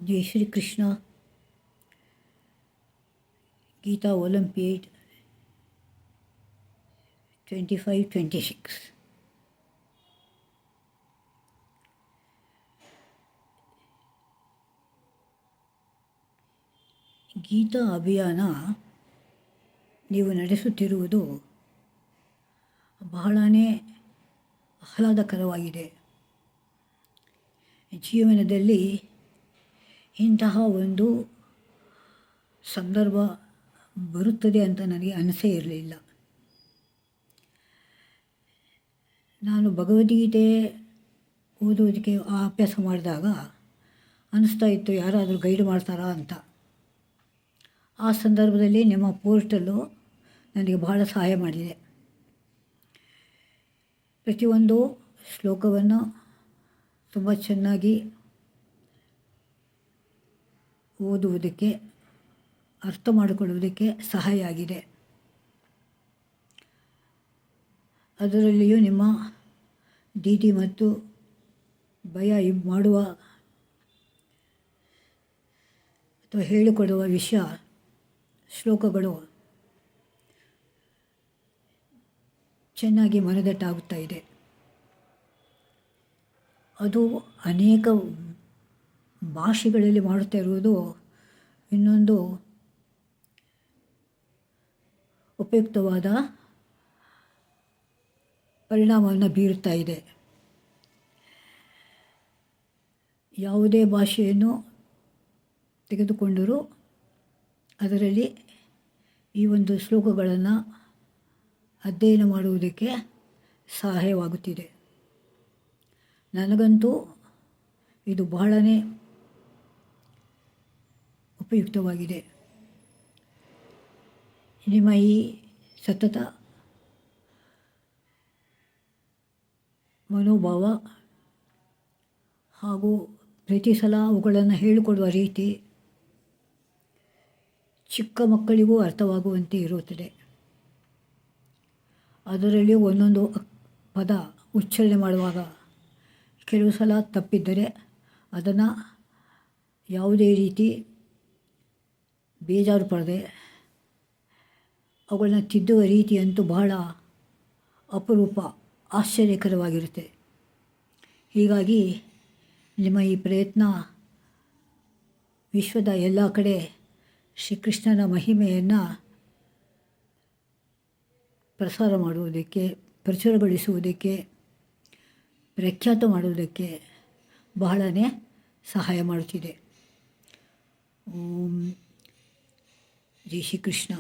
जय श्री कृष्ण गीता ओलंपियाड 25-26 ಗೀತಾ ಅಭಿಯಾನ ನೀವು ನಡೆಸುತ್ತಿರುವುದು ಬಹಳನೇ ಆಹ್ಲಾದಕರವಾಗಿದೆ. ಜೀವನದಲ್ಲಿ ಇಂತಹ ಒಂದು ಸಂದರ್ಭ ಬರುತ್ತದೆ ಅಂತ ನನಗೆ ಅನಿಸೇ ಇರಲಿಲ್ಲ. ನಾನು ಭಗವದ್ಗೀತೆ ಓದೋದಕ್ಕೆ ಅಭ್ಯಾಸ ಮಾಡಿದಾಗ ಅನ್ನಿಸ್ತಾ ಇತ್ತು, ಯಾರಾದರೂ ಗೈಡ್ ಮಾಡ್ತಾರಾ ಅಂತ. ಆ ಸಂದರ್ಭದಲ್ಲಿ ನಿಮ್ಮ ಪೋರ್ಟಲ್ಲು ನನಗೆ ಬಹಳ ಸಹಾಯ ಮಾಡಿದೆ. ಪ್ರತಿಯೊಂದು ಶ್ಲೋಕವನ್ನು ತುಂಬ ಚೆನ್ನಾಗಿ ಓದುವುದಕ್ಕೆ, ಅರ್ಥ ಮಾಡಿಕೊಳ್ಳುವುದಕ್ಕೆ ಸಹಾಯ ಆಗಿದೆ. ಅದರಲ್ಲಿಯೂ ನಿಮ್ಮ ದೀದಿ ಮತ್ತು ಭಯ ಮಾಡುವ ಅಥವಾ ಹೇಳಿಕೊಡುವ ವಿಷಯ ಶ್ಲೋಕಗಳು ಚೆನ್ನಾಗಿ ಮನದಟ್ಟಾಗುತ್ತಾ ಇದೆ. ಅದು ಅನೇಕ ಭಾಷೆಗಳಲ್ಲಿ ಮಾಡುತ್ತಾ ಇರುವುದು ಇನ್ನೊಂದು ಉಪಯುಕ್ತವಾದ ಪರಿಣಾಮವನ್ನು ಬೀರುತ್ತಾ ಇದೆ. ಯಾವುದೇ ಭಾಷೆಯನ್ನು ತೆಗೆದುಕೊಂಡರೂ ಅದರಲ್ಲಿ ಈ ಒಂದು ಶ್ಲೋಕಗಳನ್ನು ಅಧ್ಯಯನ ಮಾಡುವುದಕ್ಕೆ ಸಹಾಯವಾಗುತ್ತಿದೆ. ನನಗಂತೂ ಇದು ಬಹಳನೇ ಉಪಯುಕ್ತವಾಗಿದೆ. ನಿಮ್ಮ ಈ ಸತತ ಮನೋಭಾವ ಹಾಗೂ ಪ್ರತಿ ಸಲ ಅವುಗಳನ್ನು ಹೇಳಿಕೊಡುವ ರೀತಿ ಚಿಕ್ಕ ಮಕ್ಕಳಿಗೂ ಅರ್ಥವಾಗುವಂತೆ ಇರುತ್ತದೆ. ಅದರಲ್ಲಿ ಒಂದೊಂದು ಪದ ಉಚ್ಚಾರಣೆ ಮಾಡುವಾಗ ಕೆಲವು ಸಲ ತಪ್ಪಿದ್ದರೆ ಅದನ್ನು ಯಾವುದೇ ರೀತಿ ಬೇಜಾರು ಪಡದೆ ಅವುಗಳನ್ನ ತಿದ್ದುವ ರೀತಿಯಂತೂ ಬಹಳ ಅಪರೂಪ, ಆಶ್ಚರ್ಯಕರವಾಗಿರುತ್ತೆ. ಹೀಗಾಗಿ ನಿಮ್ಮ ಈ ಪ್ರಯತ್ನ ವಿಶ್ವದ ಎಲ್ಲ ಕಡೆ ಶ್ರೀಕೃಷ್ಣನ ಮಹಿಮೆಯನ್ನು ಪ್ರಸಾರ ಮಾಡುವುದಕ್ಕೆ, ಪ್ರಚುರಗೊಳಿಸುವುದಕ್ಕೆ, ಪ್ರಖ್ಯಾತ ಮಾಡುವುದಕ್ಕೆ ಬಹಳನೇ ಸಹಾಯ ಮಾಡುತ್ತಿದೆ. ಓಂ ಜೈ ಶ್ರೀಕೃಷ್ಣ.